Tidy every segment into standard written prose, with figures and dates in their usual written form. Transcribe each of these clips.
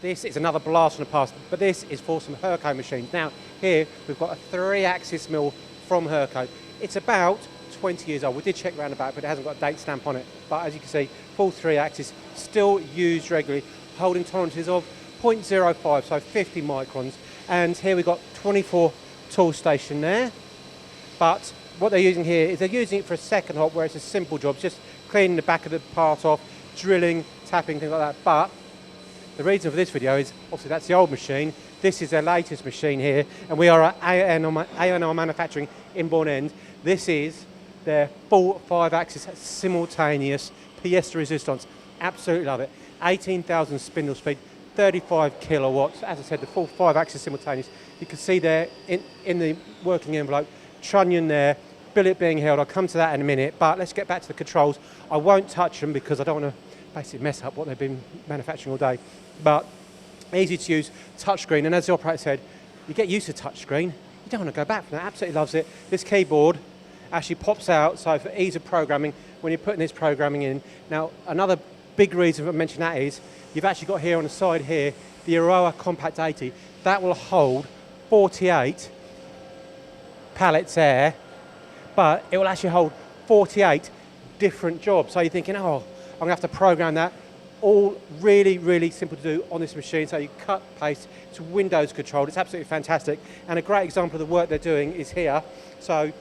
This is another blast from the past, but this is for some Hurco machines. Now, here we've got a 3-axis mill from Hurco. It's about 20 years old. We did check around the back, but it hasn't got a date stamp on it. But as you can see, full 3-axis, still used regularly, holding tolerances of 0.05, so 50 microns. And here we've got 24 tool station there. But what they're using here is they're using it for a second hop where it's a simple job, just cleaning the back of the part off, drilling, tapping, things like that. But the reason for this video is, obviously that's the old machine. This is their latest machine here, and we are at ANR Manufacturing in Bourne End. This is their full 5-axis simultaneous pièce resistance. Absolutely love it. 18,000 spindle speed, 35 kilowatts. As I said, the full 5-axis simultaneous. You can see there in the working envelope, trunnion there, billet being held. I'll come to that in a minute, but let's get back to the controls. I won't touch them because I don't want to basically mess up what they've been manufacturing all day. But easy to use, touchscreen, and as the operator said, you get used to touchscreen. You don't want to go back from that. Absolutely loves it. This keyboard actually pops out, so for ease of programming, when you're putting this programming in. Now, another big reason for mentioning that is you've actually got here on the side here the Aroa Compact 80. That will hold 48 pallets there, but it will actually hold 48 different jobs. So you're thinking, oh, I'm going to have to program that. All really, really simple to do on this machine. So you cut, paste, it's Windows controlled. It's absolutely fantastic. And a great example of the work they're doing is here. So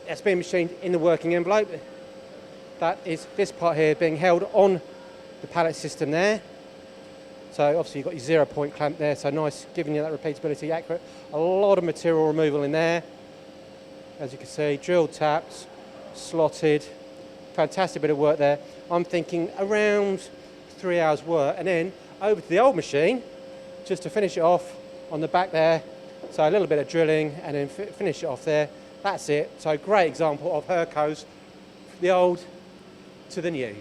it's being machined in the working envelope. That is this part here being held on the pallet system there. So obviously you've got your 0-point clamp there, so nice, giving you that repeatability, accurate. A lot of material removal in there. As you can see, drilled taps, slotted. Fantastic bit of work there. I'm thinking around 3 hours work, and then over to the old machine just to finish it off on the back there. So a little bit of drilling and then finish it off there. That's it. So great example of Hurcos, the old to the new.